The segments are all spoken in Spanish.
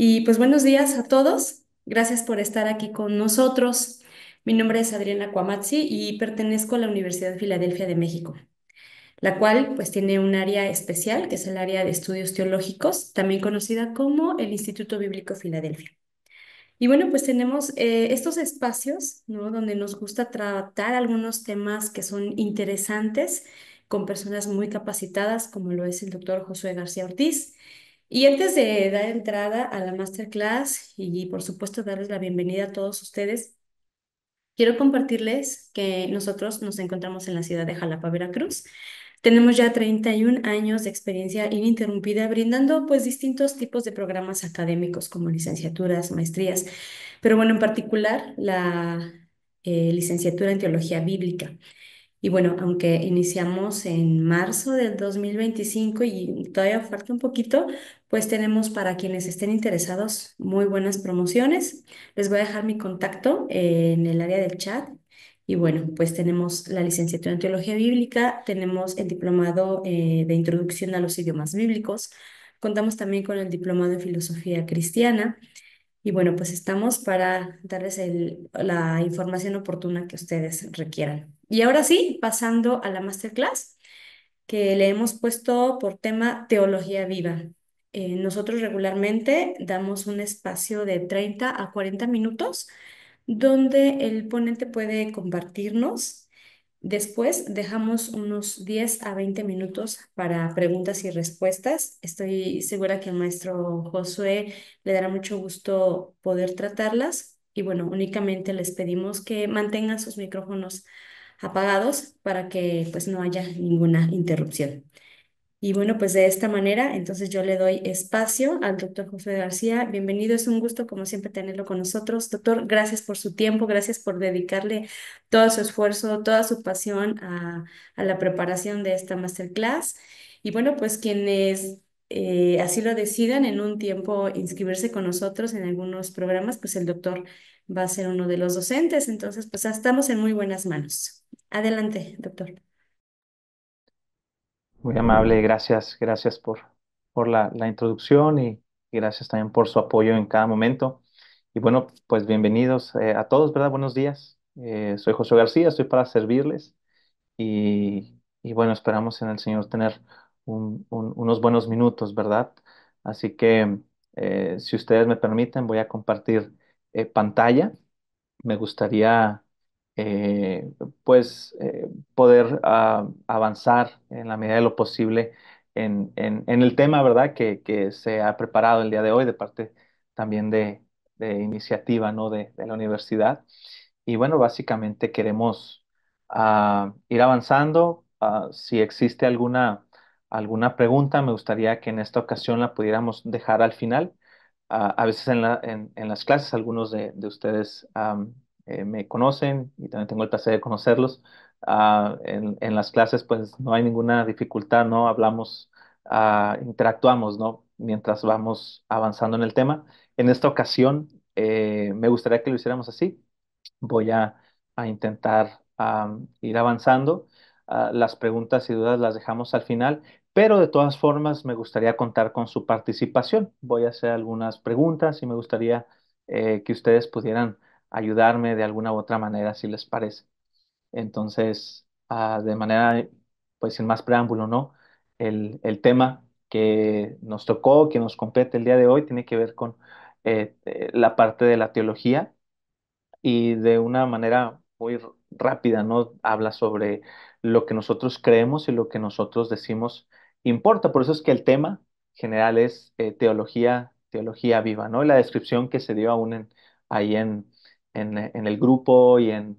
Y pues buenos días a todos. Gracias por estar aquí con nosotros. Mi nombre es Adriana Cuamazzi y pertenezco a la Universidad de Filadelfia de México, la cual pues tiene un área especial que es el área de estudios teológicos, también conocida como el Instituto Bíblico Filadelfia. Y bueno, pues tenemos estos espacios, ¿no? Donde nos gusta tratar algunos temas que son interesantes con personas muy capacitadas, como lo es el doctor Josué García Ortiz. Y antes de dar entrada a la masterclass y por supuesto darles la bienvenida a todos ustedes, quiero compartirles que nosotros nos encontramos en la ciudad de Jalapa, Veracruz. Tenemos ya 31 años de experiencia ininterrumpida brindando pues distintos tipos de programas académicos como licenciaturas, maestrías, pero bueno, en particular la licenciatura en teología bíblica. Y bueno, aunque iniciamos en marzo del 2025 y todavía falta un poquito, pues tenemos para quienes estén interesados muy buenas promociones. Les voy a dejar mi contacto en el área del chat. Y bueno, pues tenemos la licenciatura en teología bíblica, tenemos el diplomado de introducción a los idiomas bíblicos, contamos también con el diplomado en filosofía cristiana. Y bueno, pues estamos para darles la información oportuna que ustedes requieran. Y ahora sí, pasando a la masterclass, que le hemos puesto por tema Teología Viva. Nosotros regularmente damos un espacio de 30 a 40 minutos donde el ponente puede compartirnos. Después dejamos unos 10 a 20 minutos para preguntas y respuestas. Estoy segura que el maestro Josué le dará mucho gusto poder tratarlas. Y bueno, únicamente les pedimos que mantengan sus micrófonos apagados para que pues no haya ninguna interrupción. Y bueno, pues de esta manera, entonces yo le doy espacio al doctor José García. Bienvenido, es un gusto como siempre tenerlo con nosotros. Doctor, gracias por su tiempo, gracias por dedicarle todo su esfuerzo, toda su pasión a la preparación de esta masterclass. Y bueno, pues quienes así lo decidan en un tiempo inscribirse con nosotros en algunos programas, pues el doctor va a ser uno de los docentes. Entonces, pues estamos en muy buenas manos. Adelante, doctor. Muy amable, gracias, gracias por la introducción y gracias también por su apoyo en cada momento. Y bueno, pues bienvenidos a todos, ¿verdad? Buenos días. Soy José García, estoy para servirles y bueno, esperamos en el Señor tener unos buenos minutos, ¿verdad? Así que si ustedes me permiten, voy a compartir pantalla. Me gustaría eh, pues poder avanzar en la medida de lo posible en el tema, ¿verdad? Que se ha preparado el día de hoy de parte también de iniciativa, ¿no? De la universidad. Y bueno, básicamente queremos ir avanzando. Si existe alguna pregunta, me gustaría que en esta ocasión la pudiéramos dejar al final. A veces en las clases algunos de ustedes me conocen y también tengo el placer de conocerlos. En las clases pues no hay ninguna dificultad, ¿no? Hablamos, interactuamos, ¿no? Mientras vamos avanzando en el tema. En esta ocasión me gustaría que lo hiciéramos así. Voy a intentar ir avanzando. Las preguntas y dudas las dejamos al final, pero de todas formas me gustaría contar con su participación. Voy a hacer algunas preguntas y me gustaría que ustedes pudieran ayudarme de alguna u otra manera, si les parece. Entonces, de manera, pues sin más preámbulo, ¿no? El tema que nos tocó, que nos compete el día de hoy, tiene que ver con la parte de la teología y de una manera muy rápida, ¿no? Habla sobre lo que nosotros creemos y lo que nosotros decimos importa. Por eso es que el tema general es teología viva, ¿no? Y la descripción que se dio aún ahí en el grupo y en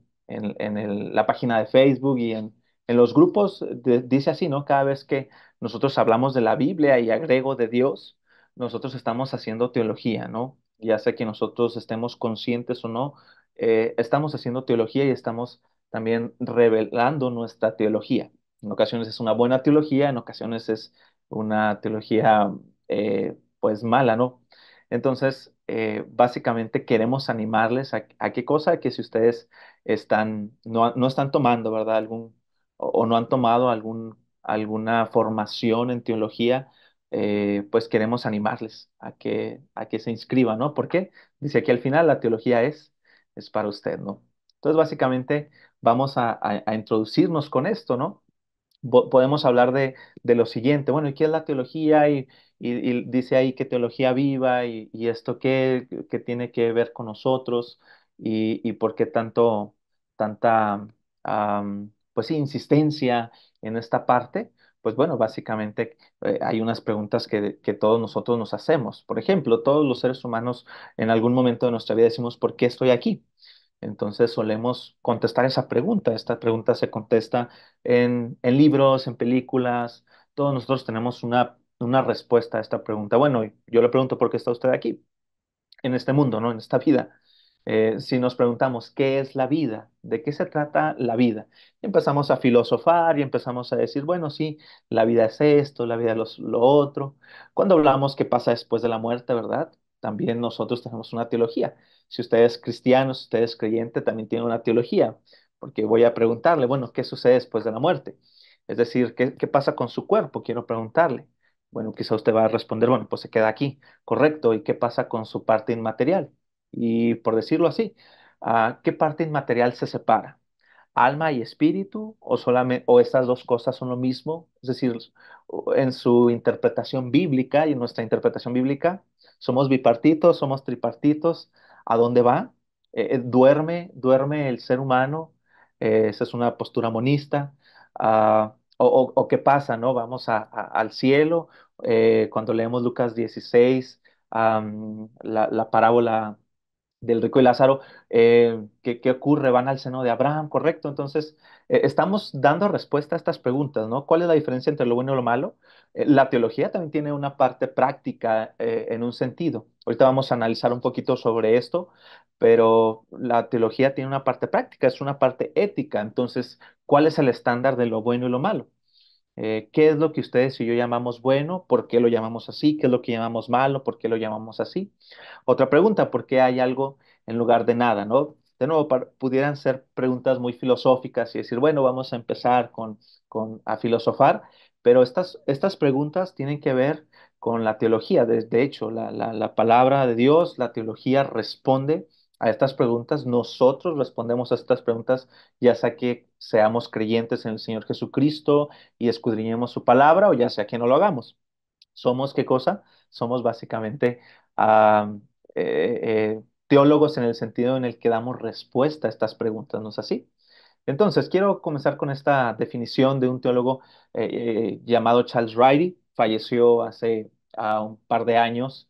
la página de Facebook y en los grupos dice así, ¿no? Cada vez que nosotros hablamos de la Biblia y agrego de Dios, nosotros estamos haciendo teología, ¿no? Ya sea que nosotros estemos conscientes o no, estamos haciendo teología y estamos también revelando nuestra teología. En ocasiones es una buena teología, en ocasiones es una teología pues mala, ¿no? Entonces, básicamente queremos animarles a qué cosa, que si ustedes no están tomando, ¿verdad? O no han tomado alguna formación en teología, pues queremos animarles a que se inscriban, ¿no? ¿Por qué? Dice que al final la teología es para usted, ¿no? Entonces, básicamente, vamos a introducirnos con esto, ¿no? Podemos hablar de lo siguiente, bueno, ¿y qué es la teología? Y dice ahí que teología viva y esto qué tiene que ver con nosotros y por qué tanta, pues sí, insistencia en esta parte. Pues bueno, básicamente hay unas preguntas que todos nosotros nos hacemos. Por ejemplo, todos los seres humanos en algún momento de nuestra vida decimos, ¿por qué estoy aquí? Entonces solemos contestar esa pregunta. Esta pregunta se contesta en libros, en películas. Todos nosotros tenemos una respuesta a esta pregunta. Bueno, yo le pregunto, ¿por qué está usted aquí? En este mundo, ¿no? En esta vida. Si nos preguntamos, ¿qué es la vida? ¿De qué se trata la vida? Y empezamos a filosofar y empezamos a decir, bueno, sí, la vida es esto, la vida es lo otro. Cuando hablamos qué pasa después de la muerte, ¿verdad? También nosotros tenemos una teología. Si usted es cristiano, si usted es creyente, también tiene una teología, porque voy a preguntarle, bueno, ¿qué sucede después de la muerte? Es decir, ¿qué pasa con su cuerpo? Quiero preguntarle. Bueno, quizá usted va a responder, bueno, pues se queda aquí. Correcto. ¿Y qué pasa con su parte inmaterial? Y por decirlo así, ¿qué parte inmaterial se separa? ¿Alma y espíritu? ¿O solamente, o estas dos cosas son lo mismo? Es decir, en su interpretación bíblica y en nuestra interpretación bíblica, ¿somos bipartitos, somos tripartitos? ¿A dónde va? ¿Duerme el ser humano? Esa es una postura monista. O qué pasa, ¿no? Vamos al cielo. Cuando leemos Lucas 16, la parábola del rico y Lázaro, ¿qué ocurre? Van al seno de Abraham, ¿correcto? Entonces, estamos dando respuesta a estas preguntas, ¿no? ¿Cuál es la diferencia entre lo bueno y lo malo? La teología también tiene una parte práctica en un sentido. Ahorita vamos a analizar un poquito sobre esto, pero la teología tiene una parte práctica, es una parte ética. Entonces, ¿cuál es el estándar de lo bueno y lo malo? ¿Qué es lo que ustedes y yo llamamos bueno? ¿Por qué lo llamamos así? ¿Qué es lo que llamamos malo? ¿Por qué lo llamamos así? Otra pregunta, ¿por qué hay algo en lugar de nada? ¿No? De nuevo, pudieran ser preguntas muy filosóficas y decir, bueno, vamos a empezar a filosofar, pero estas preguntas tienen que ver con la teología. De hecho, la palabra de Dios, la teología responde a estas preguntas. Nosotros respondemos a estas preguntas, ya sea que seamos creyentes en el Señor Jesucristo y escudriñemos su palabra, o ya sea que no lo hagamos. ¿Somos qué cosa? Somos básicamente ah, teólogos en el sentido en el que damos respuesta a estas preguntas, ¿no es así? Entonces, quiero comenzar con esta definición de un teólogo llamado Charles Riley. Falleció hace un par de años.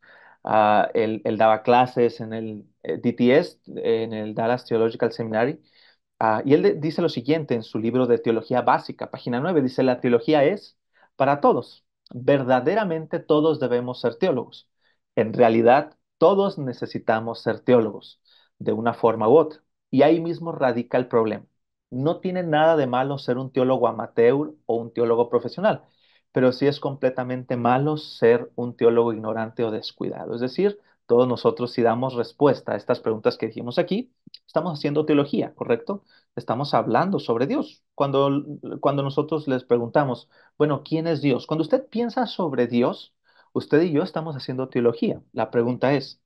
Él daba clases en el DTS, en el Dallas Theological Seminary. Y él dice lo siguiente en su libro de Teología Básica, página 9. Dice, la teología es para todos. Verdaderamente todos debemos ser teólogos. En realidad, todos necesitamos ser teólogos, de una forma u otra. Y ahí mismo radica el problema. No tiene nada de malo ser un teólogo amateur o un teólogo profesional, pero sí es completamente malo ser un teólogo ignorante o descuidado. Es decir, todos nosotros si damos respuesta a estas preguntas que dijimos aquí, estamos haciendo teología, ¿correcto? Estamos hablando sobre Dios. Cuando nosotros les preguntamos, bueno, ¿quién es Dios? Cuando usted piensa sobre Dios, usted y yo estamos haciendo teología. La pregunta ¿es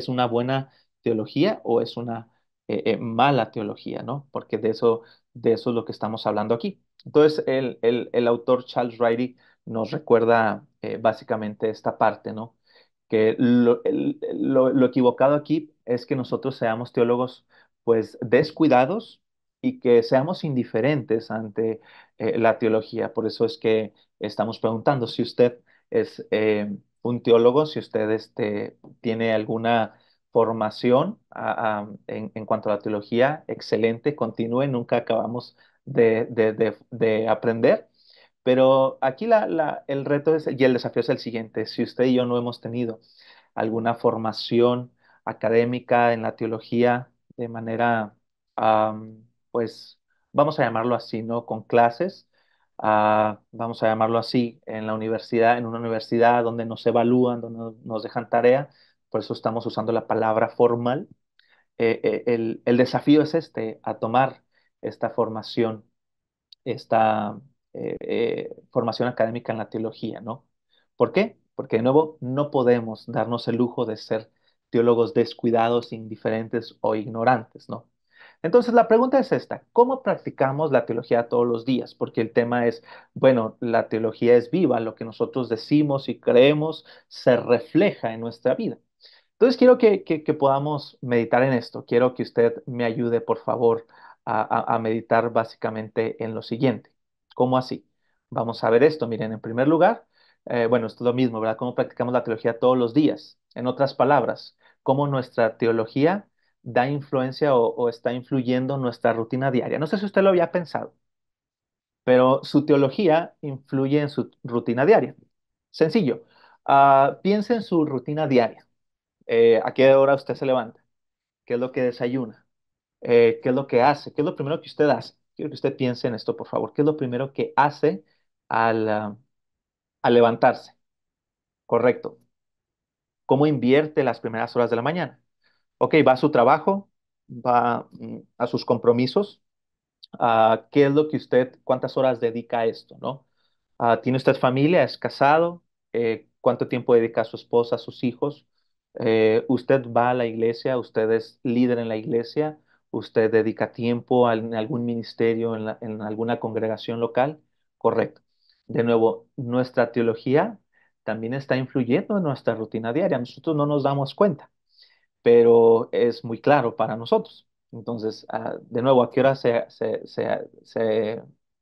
una buena teología o es una mala teología, ¿no? Porque de eso es lo que estamos hablando aquí. Entonces, el autor Charles Riley nos recuerda básicamente esta parte, ¿no? Que lo equivocado aquí es que nosotros seamos teólogos, pues, descuidados y que seamos indiferentes ante la teología. Por eso es que estamos preguntando si usted es un teólogo, si usted tiene alguna formación en cuanto a la teología, excelente, continúe, nunca acabamos de aprender. Pero aquí el reto y el desafío es el siguiente. Si usted y yo no hemos tenido alguna formación académica en la teología de manera, pues, vamos a llamarlo así, ¿no? Con clases, vamos a llamarlo así, en la universidad, en una universidad donde nos evalúan, donde nos dejan tarea, por eso estamos usando la palabra formal. El desafío es a tomar esta formación, esta formación académica en la teología, ¿no? ¿Por qué? Porque de nuevo no podemos darnos el lujo de ser teólogos descuidados, indiferentes o ignorantes, ¿no? Entonces la pregunta es esta: ¿cómo practicamos la teología todos los días? Porque el tema es, bueno, la teología es viva, lo que nosotros decimos y creemos se refleja en nuestra vida. Entonces quiero que podamos meditar en esto. Quiero que usted me ayude, por favor, a meditar básicamente en lo siguiente. ¿Cómo así? Vamos a ver esto. Miren, en primer lugar, bueno, esto es lo mismo, ¿verdad? ¿Cómo practicamos la teología todos los días? En otras palabras, ¿cómo nuestra teología da influencia o está influyendo en nuestra rutina diaria? No sé si usted lo había pensado, pero su teología influye en su rutina diaria. Sencillo. Piense en su rutina diaria. ¿A qué hora usted se levanta? ¿Qué es lo que desayuna? ¿Qué es lo que hace? ¿Qué es lo primero que usted hace? Quiero que usted piense en esto, por favor. ¿Qué es lo primero que hace al levantarse? Correcto. ¿Cómo invierte las primeras horas de la mañana? Ok, va a su trabajo, va a sus compromisos. ¿Qué es lo que usted, cuántas horas dedica a esto, ¿no? ¿Tiene usted familia? ¿Es casado? ¿Cuánto tiempo dedica a su esposa, a sus hijos? ¿Usted va a la iglesia? ¿Usted es líder en la iglesia? ¿Usted dedica tiempo en algún ministerio, en alguna congregación local? Correcto. De nuevo, nuestra teología también está influyendo en nuestra rutina diaria. Nosotros no nos damos cuenta, pero es muy claro para nosotros. Entonces, de nuevo, ¿a qué hora se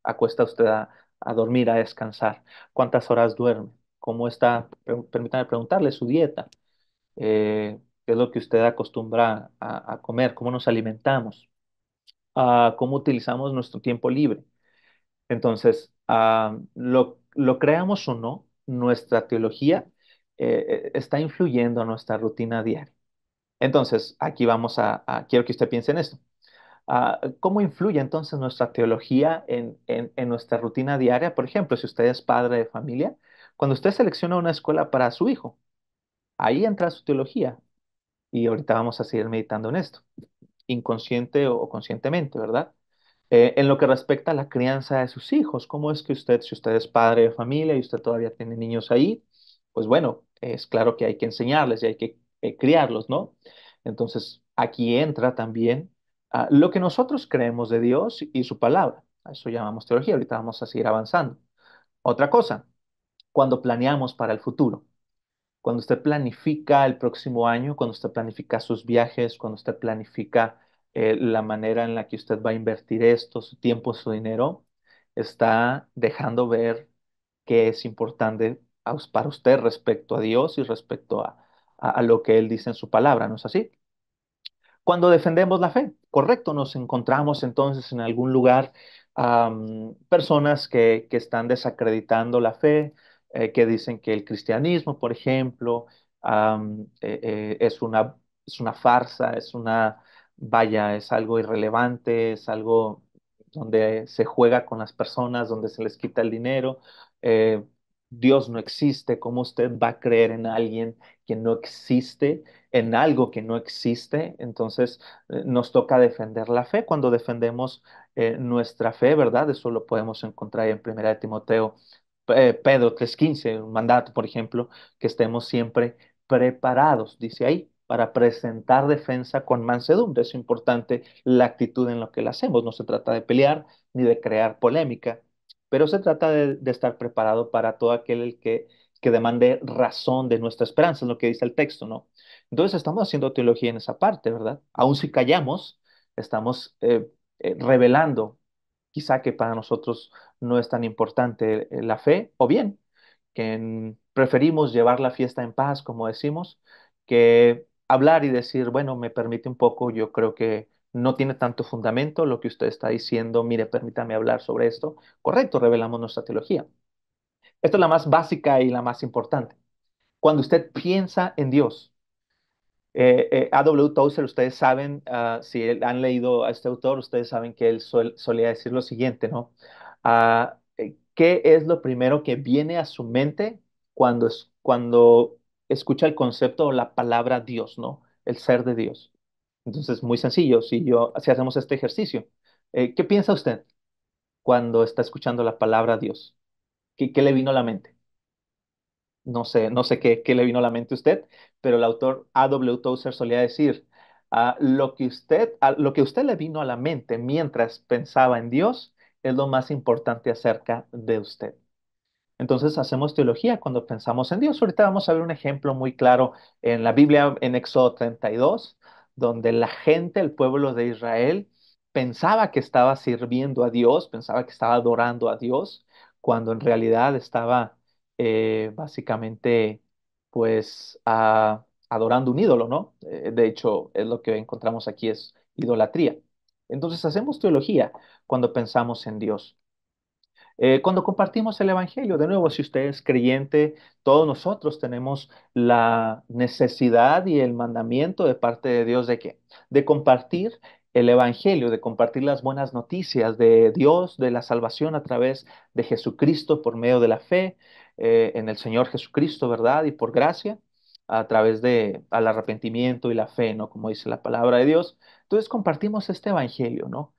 acuesta usted a dormir, a descansar? ¿Cuántas horas duerme? ¿Cómo está? Permítame preguntarle su dieta. ¿Qué es lo que usted acostumbra a comer? ¿Cómo nos alimentamos? ¿Cómo utilizamos nuestro tiempo libre? Entonces, lo creamos o no, nuestra teología está influyendo a nuestra rutina diaria. Entonces, aquí vamos quiero que usted piense en esto. ¿Cómo influye entonces nuestra teología en nuestra rutina diaria? Por ejemplo, si usted es padre de familia, cuando usted selecciona una escuela para su hijo, ahí entra su teología. Y ahorita vamos a seguir meditando en esto, inconsciente o conscientemente, ¿verdad? En lo que respecta a la crianza de sus hijos, ¿cómo es que usted, si usted es padre de familia y usted todavía tiene niños ahí, pues bueno, es claro que hay que enseñarles y hay que criarlos, ¿no? Entonces, aquí entra también lo que nosotros creemos de Dios y su palabra. A eso llamamos teología. Ahorita vamos a seguir avanzando. Otra cosa, cuando planeamos para el futuro. Cuando usted planifica el próximo año, cuando usted planifica sus viajes, cuando usted planifica la manera en la que usted va a invertir esto, su tiempo, su dinero, está dejando ver qué es importante para usted respecto a Dios y respecto a lo que Él dice en su palabra, ¿no es así? Cuando defendemos la fe, correcto, nos encontramos entonces en algún lugar personas que están desacreditando la fe, que dicen que el cristianismo, por ejemplo, es una farsa, vaya, es algo irrelevante, es algo donde se juega con las personas, donde se les quita el dinero. eh, Dios no existe. ¿Cómo usted va a creer en alguien que no existe, en algo que no existe? Entonces, nos toca defender la fe. Cuando defendemos nuestra fe, ¿verdad? Eso lo podemos encontrar en Primera de Timoteo, Pedro 3:15, un mandato, por ejemplo, que estemos siempre preparados, dice ahí, para presentar defensa con mansedumbre. Es importante la actitud en lo que la hacemos. No se trata de pelear ni de crear polémica, pero se trata de estar preparado para todo aquel que demande razón de nuestra esperanza, es lo que dice el texto, ¿no? Entonces estamos haciendo teología en esa parte, ¿verdad? Aun si callamos, estamos revelando quizá que para nosotros no es tan importante la fe, o bien que preferimos llevar la fiesta en paz, como decimos, que hablar y decir, bueno, me permite un poco, yo creo que no tiene tanto fundamento lo que usted está diciendo, mire, permítame hablar sobre esto. Correcto, revelamos nuestra teología. Esta es la más básica y la más importante. Cuando usted piensa en Dios, A.W. Tozer, ustedes saben, si han leído a este autor, ustedes saben que él solía decir lo siguiente, ¿no? ¿Qué es lo primero que viene a su mente cuando escucha el concepto o la palabra Dios, ¿no? El ser de Dios. Entonces, muy sencillo, si hacemos este ejercicio, ¿qué piensa usted cuando está escuchando la palabra Dios? ¿Qué le vino a la mente? no sé qué le vino a la mente a usted, pero el autor A. W. Tozer solía decir, lo que a usted le vino a la mente mientras pensaba en Dios es lo más importante acerca de usted. Entonces hacemos teología cuando pensamos en Dios. Ahorita vamos a ver un ejemplo muy claro en la Biblia, en Éxodo 32, donde la gente, el pueblo de Israel, pensaba que estaba sirviendo a Dios, pensaba que estaba adorando a Dios, cuando en realidad estaba básicamente, pues, adorando un ídolo, ¿no? De hecho, es lo que encontramos aquí, es idolatría. Entonces hacemos teología cuando pensamos en Dios. Cuando compartimos el Evangelio, de nuevo, si usted es creyente, todos nosotros tenemos la necesidad y el mandamiento de parte de Dios de qué? De compartir el Evangelio, de compartir las buenas noticias de Dios, de la salvación a través de Jesucristo por medio de la fe en el Señor Jesucristo, ¿verdad? Y por gracia, a través de al arrepentimiento y la fe, ¿no? Como dice la palabra de Dios. Entonces compartimos este Evangelio, ¿no?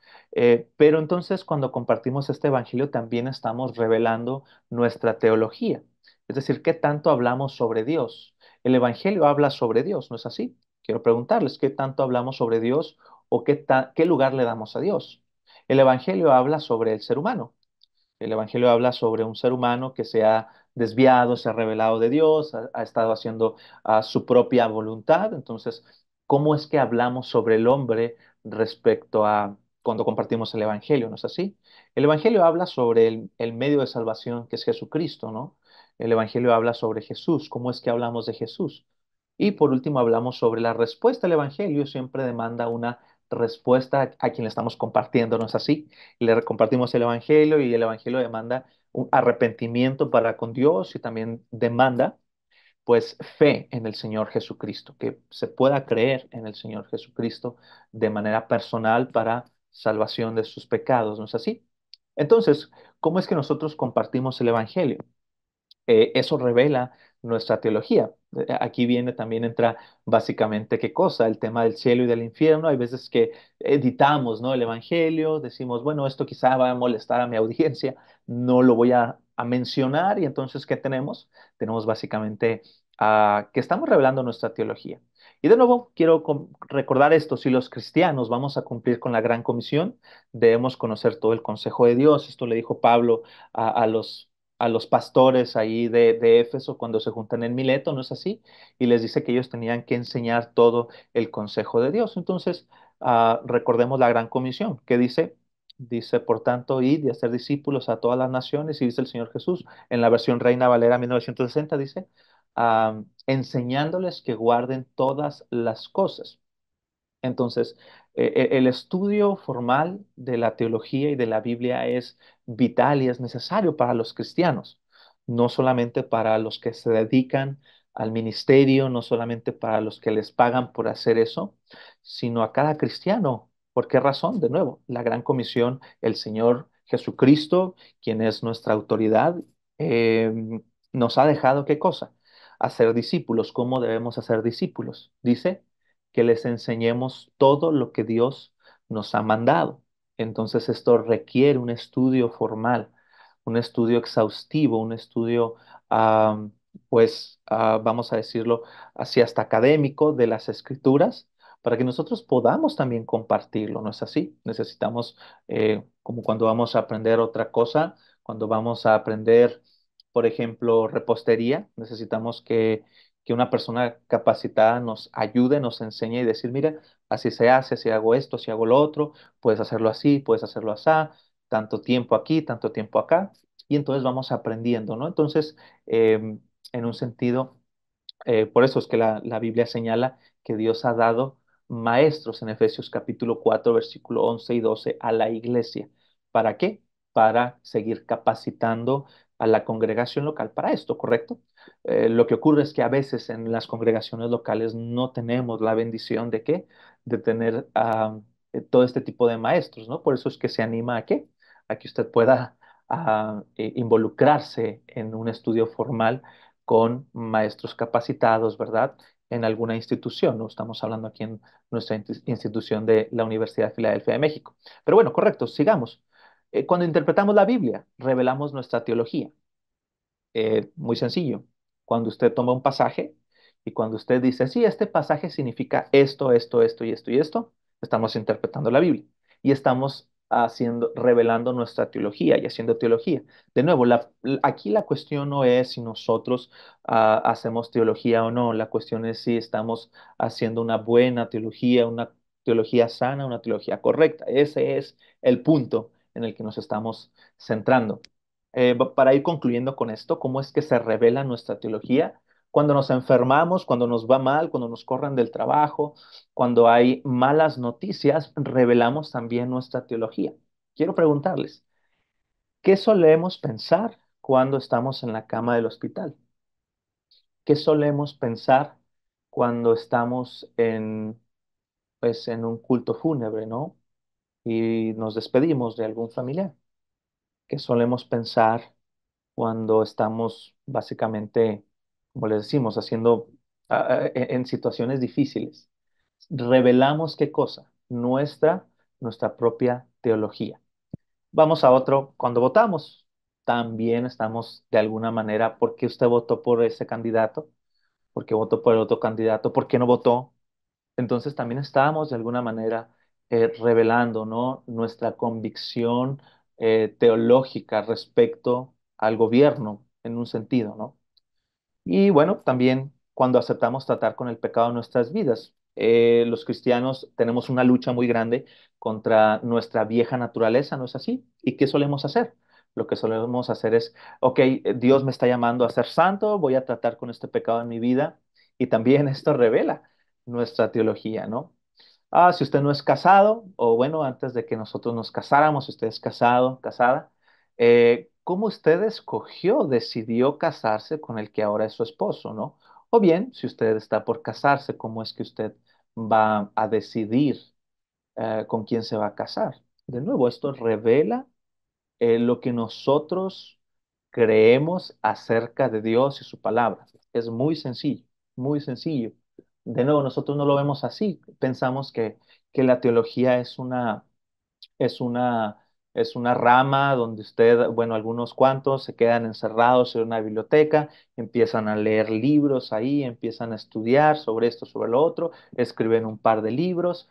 Pero entonces cuando compartimos este evangelio también estamos revelando nuestra teología. Es decir, ¿qué tanto hablamos sobre Dios? El evangelio habla sobre Dios, ¿no es así? Quiero preguntarles, ¿qué tanto hablamos sobre Dios o qué lugar le damos a Dios? El evangelio habla sobre el ser humano. El Evangelio habla sobre un ser humano que se ha desviado, se ha revelado de Dios, ha estado haciendo su propia voluntad. Entonces, ¿cómo es que hablamos sobre el hombre respecto a cuando compartimos el Evangelio? ¿No es así? El Evangelio habla sobre el medio de salvación que es Jesucristo, ¿no? El Evangelio habla sobre Jesús. ¿Cómo es que hablamos de Jesús? Y por último, hablamos sobre la respuesta al Evangelio. Siempre demanda una respuesta a quien le estamos compartiendo, ¿no es así? Le compartimos el Evangelio y el Evangelio demanda un arrepentimiento para con Dios y también demanda, pues, fe en el Señor Jesucristo, que se pueda creer en el Señor Jesucristo de manera personal para salvación de sus pecados, ¿no es así? Entonces, ¿cómo es que nosotros compartimos el Evangelio? Eso revela nuestra teología. Aquí viene también entra básicamente qué cosa, el tema del cielo y del infierno. Hay veces que editamos, ¿no? El evangelio, decimos, bueno, esto quizá va a molestar a mi audiencia, no lo voy a mencionar y entonces, ¿qué tenemos? Tenemos básicamente que estamos revelando nuestra teología. Y de nuevo, quiero recordar esto, si los cristianos vamos a cumplir con la gran comisión, debemos conocer todo el consejo de Dios. Esto le dijo Pablo a los pastores ahí de Éfeso cuando se juntan en Mileto, ¿no es así? Y les dice que ellos tenían que enseñar todo el consejo de Dios. Entonces, recordemos la gran comisión, que dice, dice, por tanto, id y hacer discípulos a todas las naciones, y dice el Señor Jesús, en la versión Reina Valera 1960, dice, enseñándoles que guarden todas las cosas. Entonces, el estudio formal de la teología y de la Biblia es vital y es necesario para los cristianos, no solamente para los que se dedican al ministerio, no solamente para los que les pagan por hacer eso, sino a cada cristiano. ¿Por qué razón? De nuevo, la gran comisión, el Señor Jesucristo, quien es nuestra autoridad, eh, nos ha dejado ¿qué cosa? Hacer discípulos. ¿Cómo debemos hacer discípulos? Dice que les enseñemos todo lo que Dios nos ha mandado. Entonces esto requiere un estudio formal, un estudio exhaustivo, un estudio, ah, vamos a decirlo así, hasta académico de las escrituras, para que nosotros podamos también compartirlo, ¿no es así? Necesitamos, como cuando vamos a aprender otra cosa, cuando vamos a aprender, por ejemplo, repostería, necesitamos que una persona capacitada nos ayude, nos enseñe y decir, mira, así se hace, si hago esto, si hago lo otro, puedes hacerlo así, puedes hacerlo así, tanto tiempo aquí, tanto tiempo acá, y entonces vamos aprendiendo, ¿no? Entonces, en un sentido, por eso es que la Biblia señala que Dios ha dado maestros en Efesios capítulo 4, versículo 11 y 12 a la iglesia. ¿Para qué? Para seguir capacitando a la congregación local para esto, ¿correcto? Lo que ocurre es que a veces en las congregaciones locales no tenemos la bendición de qué, de tener todo este tipo de maestros, ¿no? Por eso es que se anima a qué, a que usted pueda involucrarse en un estudio formal con maestros capacitados, ¿verdad? En alguna institución, ¿no? Estamos hablando aquí en nuestra institución de la Universidad de Filadelfia de México. Pero bueno, correcto, sigamos. Cuando interpretamos la Biblia, revelamos nuestra teología. Muy sencillo. cuando usted toma un pasaje y cuando usted dice, sí, este pasaje significa esto, esto, esto y esto y esto, estamos interpretando la Biblia y estamos revelando nuestra teología y haciendo teología. De nuevo, aquí la cuestión no es si nosotros hacemos teología o no, la cuestión es si estamos haciendo una buena teología, una teología sana, una teología correcta. Ese es el punto en el que nos estamos centrando. Para ir concluyendo con esto, ¿cómo es que se revela nuestra teología? Cuando nos enfermamos, cuando nos va mal, cuando nos corren del trabajo, cuando hay malas noticias, revelamos también nuestra teología. Quiero preguntarles, ¿qué solemos pensar cuando estamos en la cama del hospital? ¿Qué solemos pensar cuando estamos pues, en un culto fúnebre, ¿no? Y nos despedimos de algún familiar? ¿Qué solemos pensar cuando estamos básicamente, como les decimos, haciendo en situaciones difíciles? Revelamos qué cosa, nuestra propia teología. Vamos a otro, cuando votamos, también estamos de alguna manera, ¿por qué usted votó por ese candidato? ¿Por qué votó por el otro candidato? ¿Por qué no votó? Entonces también estamos de alguna manera revelando, ¿no? Nuestra convicción teológica respecto al gobierno en un sentido, ¿no? Y bueno, también cuando aceptamos tratar con el pecado en nuestras vidas. Los cristianos tenemos una lucha muy grande contra nuestra vieja naturaleza, ¿no es así? ¿Y qué solemos hacer? Lo que solemos hacer es, ok, Dios me está llamando a ser santo, voy a tratar con este pecado en mi vida. Y también esto revela nuestra teología, ¿no? Si usted no es casado, o bueno, antes de que nosotros nos casáramos, si usted es casado, casada, ¿cómo usted escogió, decidió casarse con el que ahora es su esposo, ¿no? O bien, si usted está por casarse, ¿cómo es que usted va a decidir con quién se va a casar? De nuevo, esto revela lo que nosotros creemos acerca de Dios y su palabra. Es muy sencillo, muy sencillo. De nuevo, nosotros no lo vemos así. Pensamos que la teología es una, es una rama donde usted, bueno, algunos cuantos se quedan encerrados en una biblioteca, empiezan a leer libros ahí, empiezan a estudiar sobre esto, sobre lo otro, escriben un par de libros,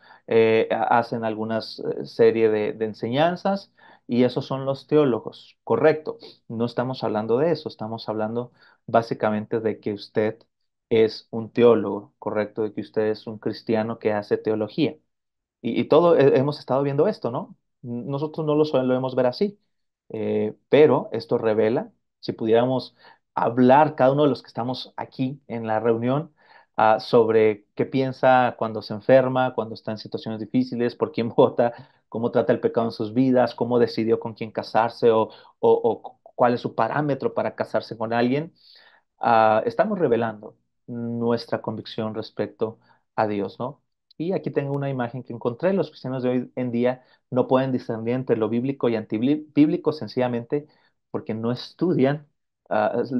hacen algunas serie de enseñanzas y esos son los teólogos, correcto. No estamos hablando de eso, estamos hablando básicamente de que usted es un teólogo, correcto, de que usted es un cristiano que hace teología. Y todo hemos estado viendo esto, ¿no? Nosotros no lo solemos ver así, pero esto revela, si pudiéramos hablar cada uno de los que estamos aquí en la reunión sobre qué piensa cuando se enferma, cuando está en situaciones difíciles, por quién vota, cómo trata el pecado en sus vidas, cómo decidió con quién casarse o cuál es su parámetro para casarse con alguien, estamos revelando nuestra convicción respecto a Dios, ¿no? Y aquí tengo una imagen que encontré. Los cristianos de hoy en día no pueden discernir entre lo bíblico y antibíblico sencillamente porque no estudian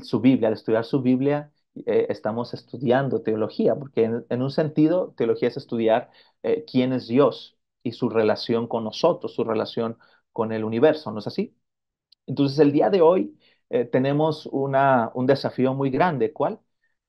su Biblia. Al estudiar su Biblia, estamos estudiando teología, porque en un sentido, teología es estudiar quién es Dios y su relación con nosotros, su relación con el universo, ¿no es así? Entonces, el día de hoy tenemos un desafío muy grande. ¿Cuál?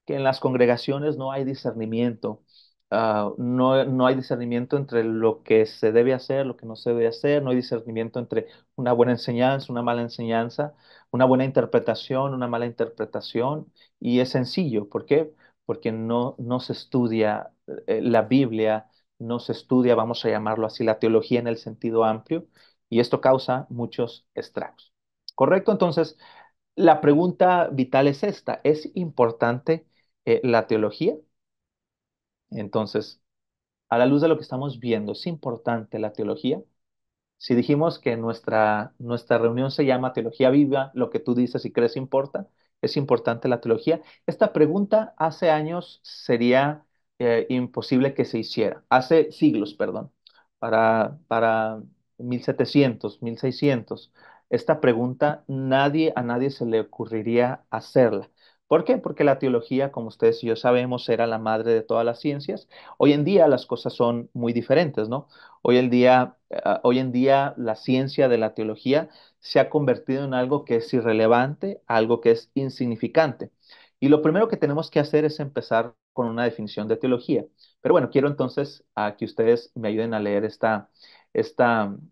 Que en las congregaciones no hay discernimiento. No hay discernimiento entre lo que se debe hacer, lo que no se debe hacer. No hay discernimiento entre una buena enseñanza, una mala enseñanza, una buena interpretación, una mala interpretación. Y es sencillo. ¿Por qué? Porque no se estudia la Biblia, no se estudia, vamos a llamarlo así, la teología en el sentido amplio. Y esto causa muchos estragos. ¿Correcto? Entonces, la pregunta vital es esta. ¿Es importante la teología? Entonces, a la luz de lo que estamos viendo, ¿es importante la teología? Si dijimos que nuestra reunión se llama Teología Viva, lo que tú dices y crees importa, ¿es importante la teología? Esta pregunta hace años sería imposible que se hiciera, hace siglos, perdón, para 1700, 1600. Esta pregunta a nadie se le ocurriría hacerla. ¿Por qué? Porque la teología, como ustedes y yo sabemos, era la madre de todas las ciencias. Hoy en día las cosas son muy diferentes, ¿no? Hoy en día la ciencia de la teología se ha convertido en algo que es irrelevante, algo que es insignificante. Y lo primero que tenemos que hacer es empezar con una definición de teología. Pero bueno, quiero entonces que ustedes me ayuden a leer esta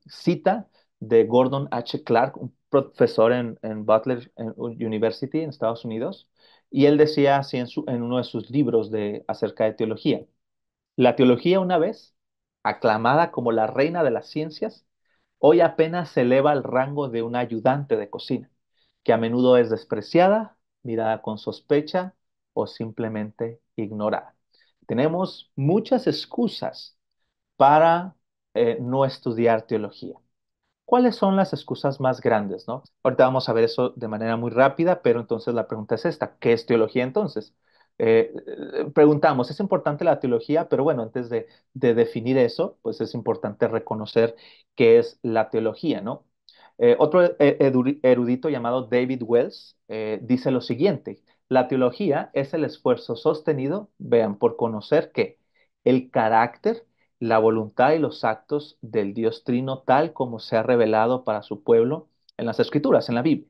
cita de Gordon H. Clark, un profesor en Butler University en Estados Unidos. Y él decía así en uno de sus libros acerca de teología. La teología una vez, aclamada como la reina de las ciencias, hoy apenas se eleva al rango de una ayudante de cocina, que a menudo es despreciada, mirada con sospecha o simplemente ignorada. Tenemos muchas excusas para no estudiar teología. ¿Cuáles son las excusas más grandes, no? Ahorita vamos a ver eso de manera muy rápida, pero entonces la pregunta es esta: ¿qué es teología entonces? Preguntamos, ¿es importante la teología? Pero bueno, antes de definir eso, pues es importante reconocer qué es la teología, ¿no? Otro erudito llamado David Wells dice lo siguiente: la teología es el esfuerzo sostenido, vean, por conocer que el carácter, la voluntad y los actos del Dios Trino tal como se ha revelado para su pueblo en las Escrituras, en la Biblia.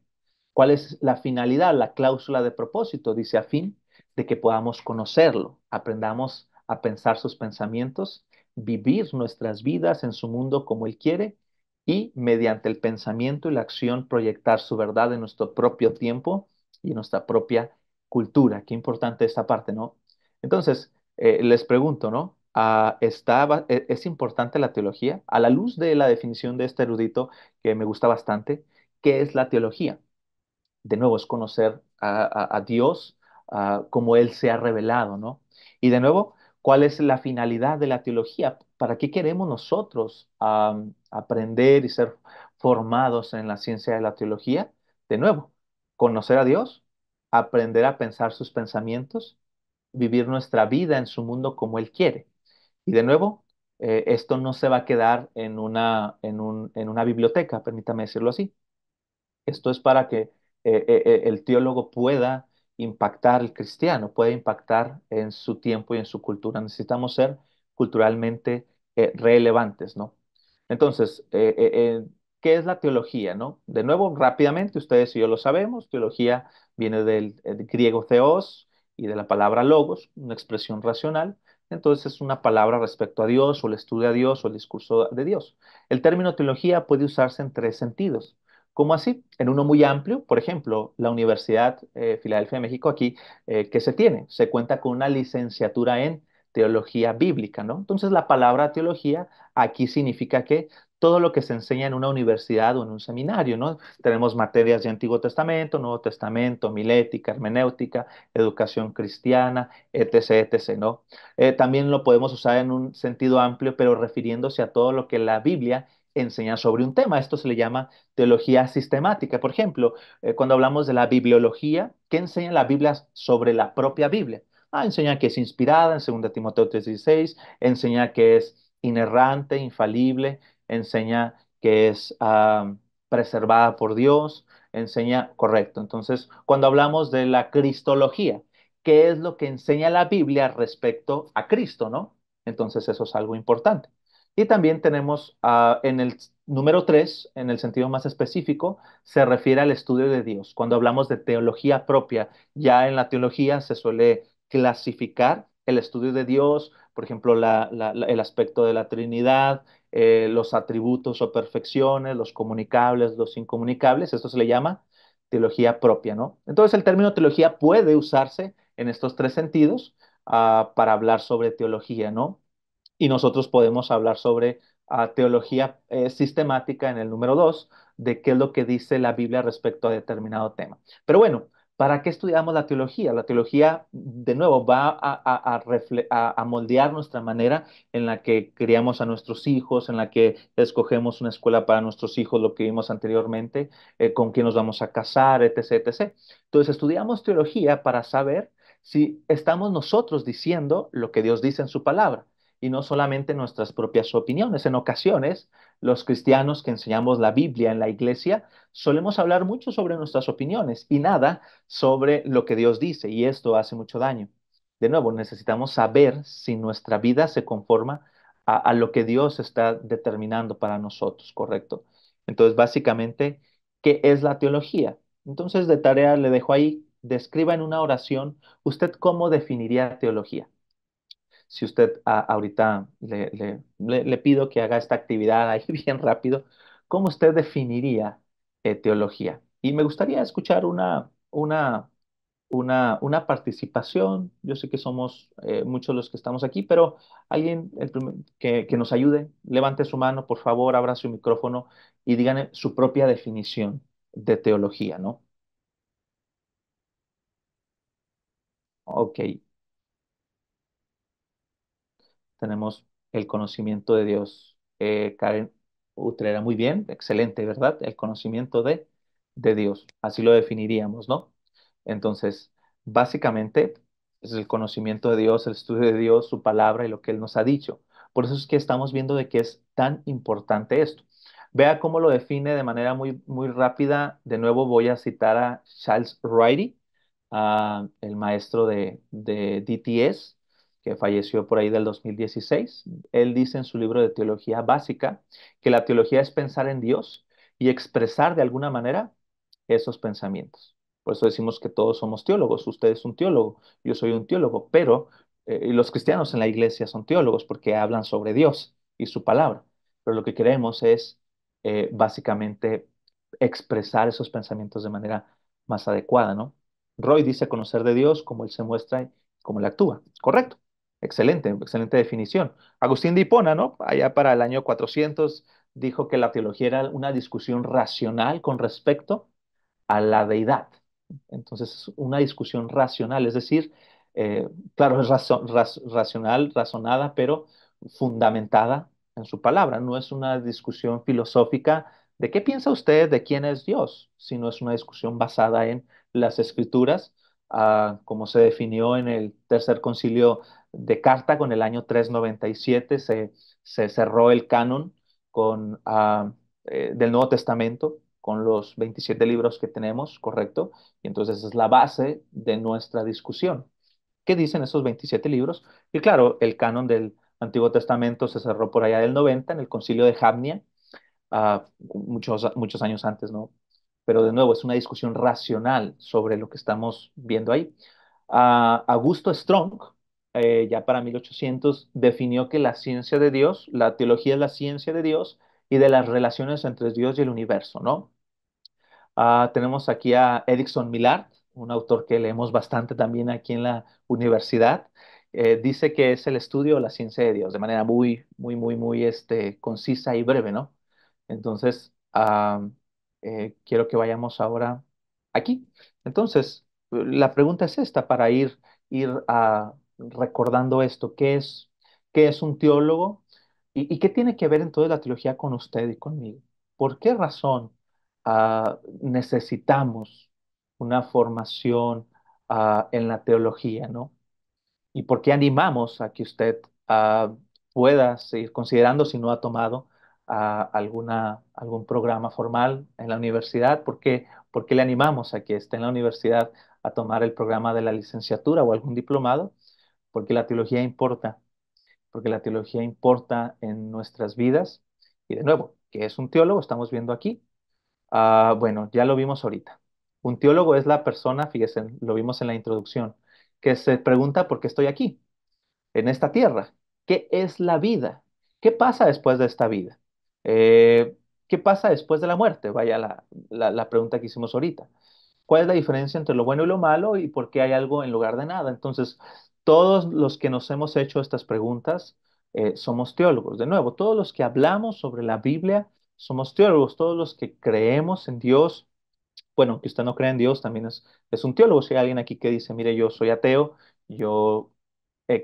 ¿Cuál es la finalidad, la cláusula de propósito? Dice, a fin de que podamos conocerlo, aprendamos a pensar sus pensamientos, vivir nuestras vidas en su mundo como Él quiere y mediante el pensamiento y la acción proyectar su verdad en nuestro propio tiempo y en nuestra propia cultura. Qué importante esta parte, ¿no? Entonces, les pregunto, ¿no? ¿Es importante la teología? A la luz de la definición de este erudito que me gusta bastante, ¿qué es la teología? De nuevo, es conocer a Dios como Él se ha revelado, ¿no? Y de nuevo, ¿cuál es la finalidad de la teología? ¿Para qué queremos nosotros aprender y ser formados en la ciencia de la teología? De nuevo, conocer a Dios, aprender a pensar sus pensamientos, vivir nuestra vida en su mundo como Él quiere. Y de nuevo, esto no se va a quedar en una biblioteca, permítame decirlo así. Esto es para que el teólogo pueda impactar al cristiano, pueda impactar en su tiempo y en su cultura. Necesitamos ser culturalmente relevantes, ¿no? Entonces, ¿qué es la teología, no? De nuevo, rápidamente, ustedes y yo lo sabemos, teología viene del griego theos y de la palabra logos, una expresión racional. Entonces, es una palabra respecto a Dios o el estudio a Dios o el discurso de Dios. El término teología puede usarse en tres sentidos. ¿Cómo así? En uno muy amplio, por ejemplo, la Universidad Filadelfia de México aquí, ¿qué se tiene? Se cuenta con una licenciatura en teología bíblica, ¿no? Entonces la palabra teología aquí significa que todo lo que se enseña en una universidad o en un seminario, ¿no? Tenemos materias de Antiguo Testamento, Nuevo Testamento, milética, hermenéutica, educación cristiana, etc., etc., ¿no? También lo podemos usar en un sentido amplio, pero refiriéndose a todo lo que la Biblia enseña sobre un tema. Esto se le llama teología sistemática. Por ejemplo, cuando hablamos de la bibliología, ¿qué enseña la Biblia sobre la propia Biblia? Enseña que es inspirada en 2 Timoteo 3:16, enseña que es inerrante, infalible, enseña que es preservada por Dios, enseña correcto. Entonces, cuando hablamos de la cristología, ¿qué es lo que enseña la Biblia respecto a Cristo, no? Entonces, eso es algo importante. Y también tenemos en el número 3, en el sentido más específico, se refiere al estudio de Dios. Cuando hablamos de teología propia, ya en la teología se suele clasificar el estudio de Dios, por ejemplo, el aspecto de la Trinidad, los atributos o perfecciones, los comunicables, los incomunicables. Esto se le llama teología propia, ¿no? Entonces, el término teología puede usarse en estos tres sentidos para hablar sobre teología, ¿no? Y nosotros podemos hablar sobre teología sistemática en el número 2, de qué es lo que dice la Biblia respecto a determinado tema. Pero bueno, ¿para qué estudiamos la teología? La teología, de nuevo, va a moldear nuestra manera en la que criamos a nuestros hijos, en la que escogemos una escuela para nuestros hijos, lo que vimos anteriormente, con quién nos vamos a casar, etc., etc. Entonces, estudiamos teología para saber si estamos nosotros diciendo lo que Dios dice en su palabra y no solamente nuestras propias opiniones. En ocasiones, los cristianos que enseñamos la Biblia en la iglesia solemos hablar mucho sobre nuestras opiniones y nada sobre lo que Dios dice, y esto hace mucho daño. De nuevo, necesitamos saber si nuestra vida se conforma a lo que Dios está determinando para nosotros, ¿correcto? Entonces, básicamente, ¿qué es la teología? Entonces, de tarea le dejo ahí. describa en una oración usted cómo definiría teología. Si usted ahorita le pido que haga esta actividad ahí bien rápido, ¿cómo usted definiría teología? Y me gustaría escuchar una participación. Yo sé que somos muchos los que estamos aquí, pero alguien que nos ayude, levante su mano, por favor, abra su micrófono y díganme su propia definición de teología, ¿no? Ok, tenemos el conocimiento de Dios. Karen Utrera, muy bien, excelente, ¿verdad? El conocimiento de Dios, así lo definiríamos, ¿no? Entonces, básicamente es el conocimiento de Dios, el estudio de Dios, su palabra y lo que Él nos ha dicho. Por eso es que estamos viendo de qué es tan importante esto. Vea cómo lo define de manera muy, muy rápida. De nuevo voy a citar a Charles Riley, el maestro de DTS, que falleció por ahí del 2016. Él dice en su libro de Teología Básica que la teología es pensar en Dios y expresar de alguna manera esos pensamientos. Por eso decimos que todos somos teólogos. Usted es un teólogo, yo soy un teólogo, pero y los cristianos en la iglesia son teólogos porque hablan sobre Dios y su palabra. Pero lo que queremos es básicamente expresar esos pensamientos de manera más adecuada, ¿no? Roy dice conocer de Dios como Él se muestra y como Él actúa. Correcto. Excelente, excelente definición. Agustín de Hipona, ¿no? Allá para el año 400 dijo que la teología era una discusión racional con respecto a la deidad. Entonces, es una discusión racional, es decir, eh, claro, es racional, razonada, pero fundamentada en su palabra. No es una discusión filosófica de qué piensa usted de quién es Dios, sino es una discusión basada en las escrituras, como se definió en el Tercer Concilio de Cartago en el año 397, se cerró el canon con, del Nuevo Testamento con los 27 libros que tenemos, ¿correcto? Y entonces es la base de nuestra discusión. ¿Qué dicen esos 27 libros? Y claro, el canon del Antiguo Testamento se cerró por allá del 90 en el Concilio de Jamnia, muchos años antes, ¿no? Pero de nuevo, es una discusión racional sobre lo que estamos viendo ahí. Augusto Strong, ya para 1800, definió que la ciencia de Dios, la teología es la ciencia de Dios y de las relaciones entre Dios y el universo, ¿no? Tenemos aquí a Erickson Millard, un autor que leemos bastante también aquí en la universidad. Dice que es el estudio de la ciencia de Dios de manera muy, muy, muy, muy concisa y breve, ¿no? Entonces, quiero que vayamos ahora aquí. Entonces, la pregunta es esta para ir recordando esto. Qué es un teólogo? Y qué tiene que ver entonces la teología con usted y conmigo? ¿Por qué razón? Necesitamos una formación en la teología, ¿no? ¿Y por qué animamos a que usted pueda seguir considerando si no ha tomado algún programa formal en la universidad? ¿Por qué le animamos a que esté en la universidad a tomar el programa de la licenciatura o algún diplomado? Porque la teología importa, porque la teología importa en nuestras vidas. Y de nuevo, ¿qué es un teólogo? Estamos viendo aquí. Bueno, ya lo vimos ahorita. Un teólogo es la persona, fíjense, lo vimos en la introducción, que se pregunta por qué estoy aquí, en esta tierra. ¿Qué es la vida? ¿Qué pasa después de esta vida? ¿Qué pasa después de la muerte? Vaya la pregunta que hicimos ahorita. ¿Cuál es la diferencia entre lo bueno y lo malo y por qué hay algo en lugar de nada? Entonces, todos los que nos hemos hecho estas preguntas somos teólogos. De nuevo, todos los que hablamos sobre la Biblia somos teólogos. Todos los que creemos en Dios, bueno, que usted no cree en Dios también es un teólogo. Si hay alguien aquí que dice, mire, yo soy ateo, yo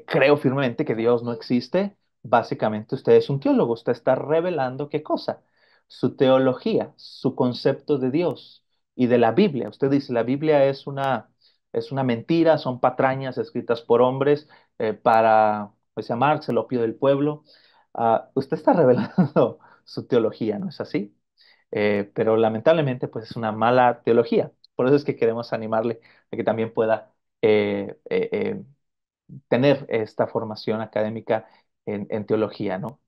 creo firmemente que Dios no existe, básicamente usted es un teólogo, usted está revelando qué cosa, su teología, su concepto de Dios y de la Biblia. Usted dice, la Biblia es una mentira, son patrañas escritas por hombres para, pues, llamarse el opio del pueblo. Usted está revelando su teología, ¿no es así? Pero lamentablemente, pues es una mala teología. Por eso es que queremos animarle a que también pueda tener esta formación académica en teología, ¿no?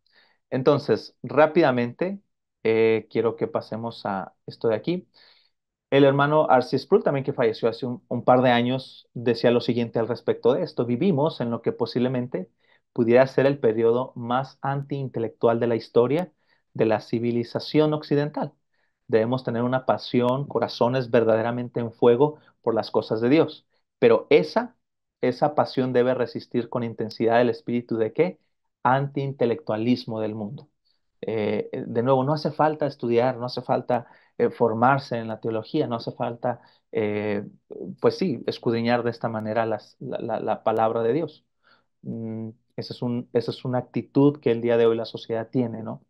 Entonces, rápidamente, quiero que pasemos a esto de aquí. El hermano R.C. Sproul, también que falleció hace un par de años, decía lo siguiente al respecto de esto. Vivimos en lo que posiblemente pudiera ser el periodo más antiintelectual de la historia de la civilización occidental. Debemos tener una pasión, corazones verdaderamente en fuego por las cosas de Dios. Pero esa pasión debe resistir con intensidad el espíritu de qué? Antiintelectualismo del mundo. De nuevo, no hace falta estudiar, no hace falta formarse en la teología, no hace falta, eh, pues sí, escudriñar de esta manera la palabra de Dios. Esa es una actitud que el día de hoy la sociedad tiene, ¿no?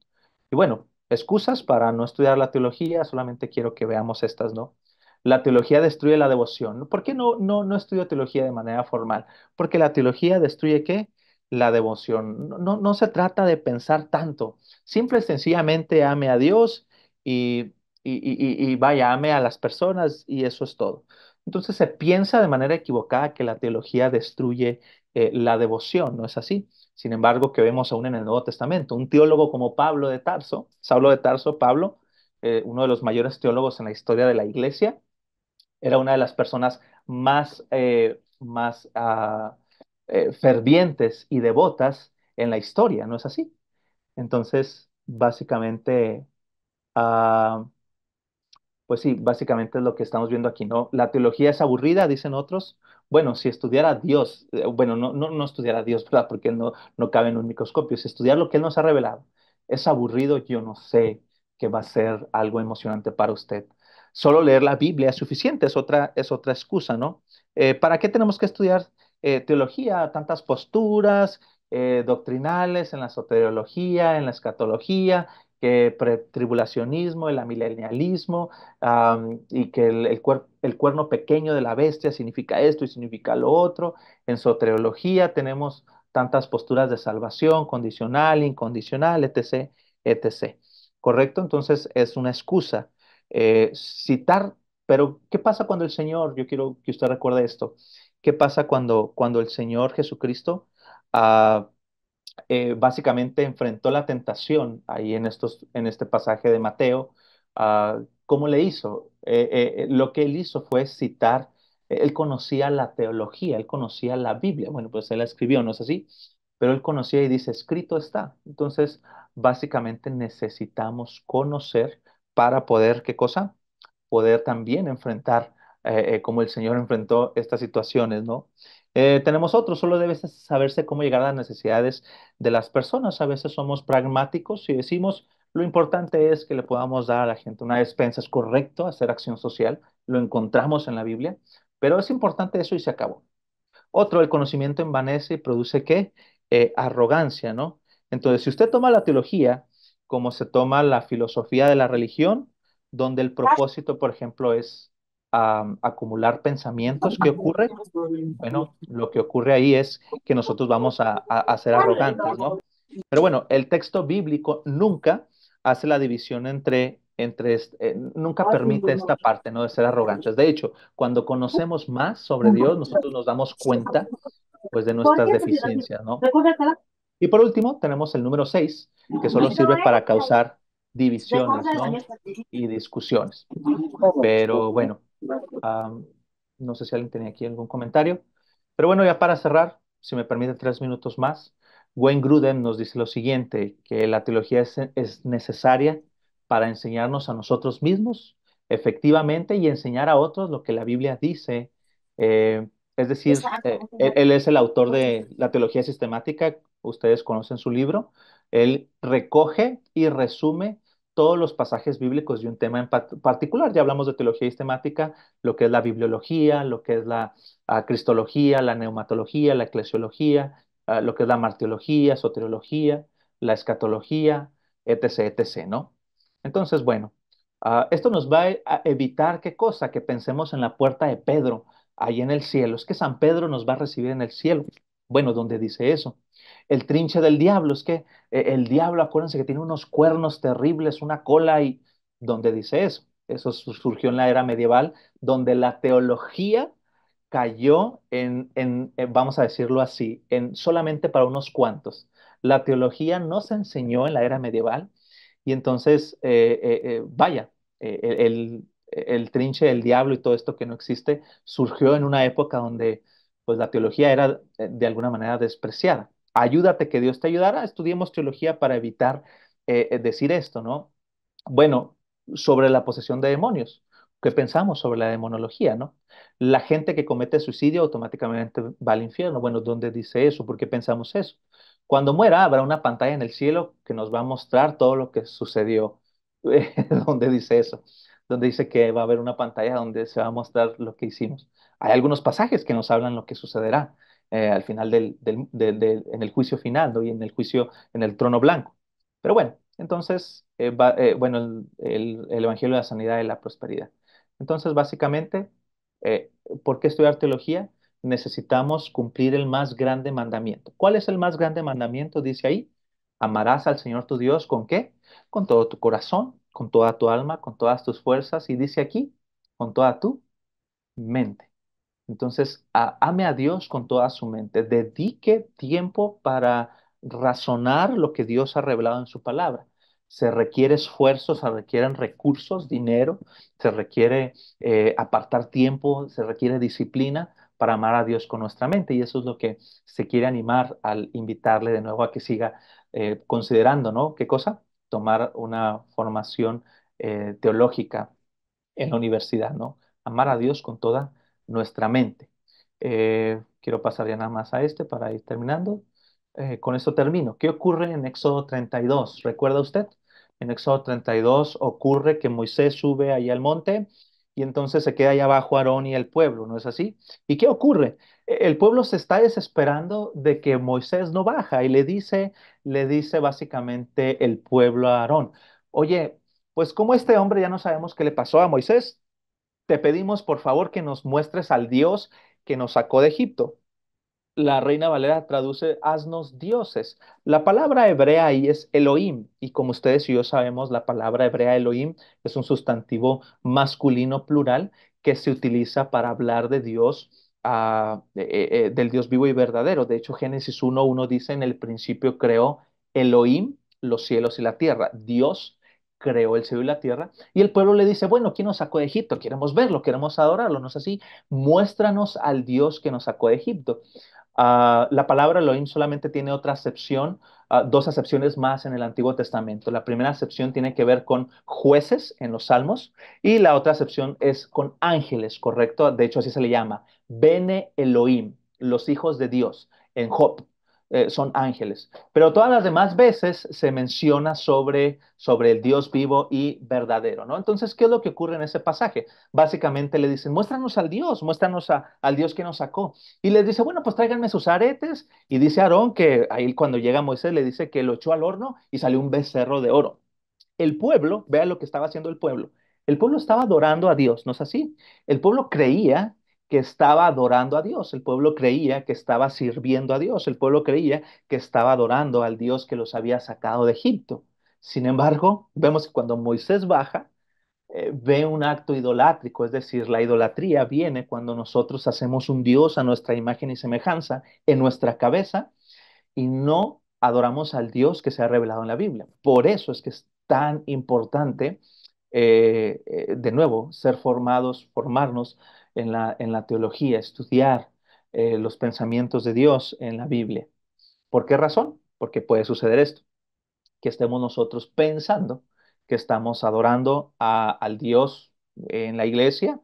Y bueno, excusas para no estudiar la teología, solamente quiero que veamos estas, ¿no? La teología destruye la devoción. ¿Por qué no estudio teología de manera formal? Porque la teología destruye ¿qué? La devoción. No se trata de pensar tanto. Simple y sencillamente ame a Dios y, y vaya, ame a las personas y eso es todo. Entonces se piensa de manera equivocada que la teología destruye la devoción, ¿no es así? Sin embargo, que vemos aún en el Nuevo Testamento, un teólogo como Pablo de Tarso, Saulo de Tarso, Pablo, uno de los mayores teólogos en la historia de la iglesia, era una de las personas más fervientes y devotas en la historia, ¿no es así? Entonces, básicamente, ah, pues sí, básicamente es lo que estamos viendo aquí, ¿no? La teología es aburrida, dicen otros. Bueno, si estudiara a Dios, bueno, no estudiar a Dios, ¿verdad? Porque no cabe en un microscopio. Si estudiar lo que Él nos ha revelado es aburrido, yo no sé que va a ser algo emocionante para usted. Solo leer la Biblia es suficiente, es otra excusa, ¿no? ¿Para qué tenemos que estudiar teología? Tantas posturas doctrinales en la soteriología, en la escatología, que pretribulacionismo, el amilenialismo y que el cuerno pequeño de la bestia significa esto y significa lo otro. En soteriología tenemos tantas posturas de salvación, condicional, incondicional, etc., etc. ¿Correcto? Entonces es una excusa. Citar, pero ¿qué pasa cuando el Señor, yo quiero que usted recuerde esto, qué pasa cuando el Señor Jesucristo ah, básicamente enfrentó la tentación ahí en este pasaje de Mateo? ¿Cómo le hizo? Lo que él hizo fue citar, él conocía la teología, él conocía la Biblia, bueno, pues él la escribió, ¿no es así? Pero él conocía y dice, escrito está. Entonces, básicamente necesitamos conocer para poder, ¿qué cosa? Poder también enfrentar como el Señor enfrentó estas situaciones, ¿no? Tenemos otros, solo debe saberse cómo llegar a las necesidades de las personas. A veces somos pragmáticos y decimos, lo importante es que le podamos dar a la gente una despensa. Es correcto hacer acción social, lo encontramos en la Biblia, pero es importante eso y se acabó. Otro, el conocimiento envanece y produce ¿qué? Arrogancia, ¿no? Entonces, si usted toma la teología como se toma la filosofía de la religión, donde el propósito, por ejemplo, es acumular pensamientos, ¿qué ocurre? Bueno, lo que ocurre ahí es que nosotros vamos a ser arrogantes, ¿no? Pero bueno, el texto bíblico nunca hace la división nunca permite esta parte, ¿no? De ser arrogantes. De hecho, cuando conocemos más sobre Dios, nosotros nos damos cuenta, pues, de nuestras deficiencias, ¿no? Y por último, tenemos el número 6, que solo sirve para causar divisiones, ¿no? Y discusiones. Pero bueno. Am, no sé si alguien tenía aquí algún comentario. Pero bueno, ya para cerrar, si me permite 3 minutos más, Wayne Grudem nos dice lo siguiente, que la teología es necesaria para enseñarnos a nosotros mismos efectivamente y enseñar a otros lo que la Biblia dice. Es decir, él es el autor de la teología sistemática, ustedes conocen su libro. Él recoge y resume todos los pasajes bíblicos de un tema en particular. Ya hablamos de teología sistemática, lo que es la bibliología, lo que es la cristología, la neumatología, la eclesiología, lo que es la martiología, soteriología, la escatología, etc., etc., ¿no? Entonces, bueno, esto nos va a evitar qué cosa, que pensemos en la puerta de Pedro, ahí en el cielo. Es que San Pedro nos va a recibir en el cielo. Bueno, ¿dónde dice eso? El trinche del diablo, es que el diablo, acuérdense que tiene unos cuernos terribles, una cola y ¿dónde dice eso? Eso surgió en la era medieval, donde la teología cayó vamos a decirlo así, en solamente para unos cuantos. La teología no se enseñó en la era medieval y entonces, vaya, el trinche del diablo y todo esto que no existe surgió en una época donde pues la teología era de alguna manera despreciada. Ayúdate que Dios te ayudará. Estudiemos teología para evitar decir esto, ¿no? Bueno, sobre la posesión de demonios. ¿Qué pensamos sobre la demonología, no? La gente que comete suicidio automáticamente va al infierno. Bueno, ¿dónde dice eso? ¿Por qué pensamos eso? Cuando muera, habrá una pantalla en el cielo que nos va a mostrar todo lo que sucedió. ¿Dónde dice eso? Donde dice que va a haber una pantalla donde se va a mostrar lo que hicimos. Hay algunos pasajes que nos hablan lo que sucederá al final en el juicio final, ¿no? Y en el juicio en el trono blanco. Pero bueno, entonces, bueno, el Evangelio de la Sanidad y la Prosperidad. Entonces, básicamente, eh, ¿por qué estudiar teología? Necesitamos cumplir el más grande mandamiento. ¿Cuál es el más grande mandamiento? Dice ahí, amarás al Señor tu Dios ¿con qué? Con todo tu corazón, con toda tu alma, con todas tus fuerzas y dice aquí, con toda tu mente. Entonces, ame a Dios con toda su mente. Dedique tiempo para razonar lo que Dios ha revelado en su palabra. Se requiere esfuerzo, se requieren recursos, dinero, se requiere apartar tiempo, se requiere disciplina para amar a Dios con nuestra mente. Y eso es lo que se quiere animar al invitarle de nuevo a que siga considerando, ¿no? ¿Qué cosa? Tomar una formación teológica en la universidad, ¿no? Amar a Dios con toda nuestra mente. Quiero pasar ya nada más a este para ir terminando. Con esto termino. ¿Qué ocurre en Éxodo 32? ¿Recuerda usted? En Éxodo 32 ocurre que Moisés sube ahí al monte y entonces se queda ahí abajo Aarón y el pueblo, ¿no es así? ¿Y qué ocurre? El pueblo se está desesperando de que Moisés no baja y le dice básicamente el pueblo a Aarón, oye, pues como este hombre ya no sabemos qué le pasó a Moisés, te pedimos por favor que nos muestres al Dios que nos sacó de Egipto. La Reina Valera traduce haznos dioses. La palabra hebrea ahí es Elohim, y como ustedes y yo sabemos, la palabra hebrea Elohim es un sustantivo masculino plural que se utiliza para hablar de Dios, del Dios vivo y verdadero. De hecho, Génesis 1:1 dice, en el principio creó Elohim los cielos y la tierra. Dios creó el cielo y la tierra, y el pueblo le dice, bueno, ¿quién nos sacó de Egipto? Queremos verlo, queremos adorarlo, ¿no es así? Muéstranos al Dios que nos sacó de Egipto. La palabra Elohim solamente tiene otra acepción, dos acepciones más en el Antiguo Testamento. La primera acepción tiene que ver con jueces en los Salmos y la otra acepción es con ángeles, ¿correcto? De hecho, así se le llama. Bene Elohim, los hijos de Dios, en Job. Son ángeles. Pero todas las demás veces se menciona sobre el Dios vivo y verdadero, ¿no? Entonces, ¿qué es lo que ocurre en ese pasaje? Básicamente le dicen, muéstranos al Dios, muéstranos al Dios que nos sacó. Y les dice, bueno, pues tráiganme sus aretes. Y dice Aarón que ahí cuando llega Moisés le dice que lo echó al horno y salió un becerro de oro. El pueblo, vea lo que estaba haciendo el pueblo. El pueblo estaba adorando a Dios, ¿no es así? El pueblo creía que estaba adorando a Dios, el pueblo creía que estaba sirviendo a Dios, el pueblo creía que estaba adorando al Dios que los había sacado de Egipto. Sin embargo, vemos que cuando Moisés baja, ve un acto idolátrico, es decir, la idolatría viene cuando nosotros hacemos un Dios a nuestra imagen y semejanza en nuestra cabeza y no adoramos al Dios que se ha revelado en la Biblia. Por eso es que es tan importante, de nuevo, ser formados, formarnos en la teología, estudiar los pensamientos de Dios en la Biblia. ¿Por qué razón? Porque puede suceder esto, que estemos nosotros pensando que estamos adorando al Dios en la iglesia,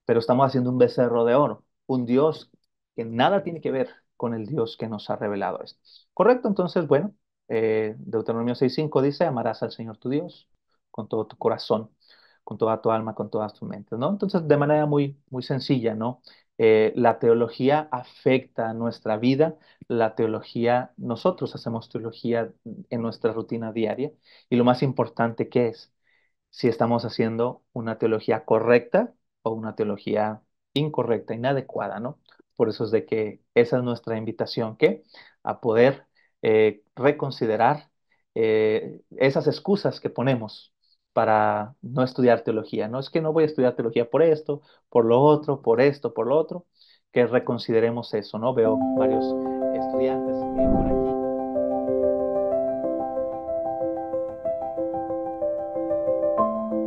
pero estamos haciendo un becerro de oro, un Dios que nada tiene que ver con el Dios que nos ha revelado esto. ¿Correcto? Entonces, bueno, Deuteronomio 6:5 dice, amarás al Señor tu Dios con todo tu corazón, con toda tu alma, con todas tus mentes, ¿no? Entonces, de manera muy, muy sencilla, ¿no? La teología afecta a nuestra vida, la teología, nosotros hacemos teología en nuestra rutina diaria, y lo más importante que es, si estamos haciendo una teología correcta o una teología incorrecta, inadecuada, ¿no? Por eso es de que esa es nuestra invitación, ¿qué? A poder reconsiderar esas excusas que ponemos para no estudiar teología. No es que no voy a estudiar teología por esto, por lo otro, por esto, por lo otro, que reconsideremos eso, ¿no? Veo varios estudiantes por aquí.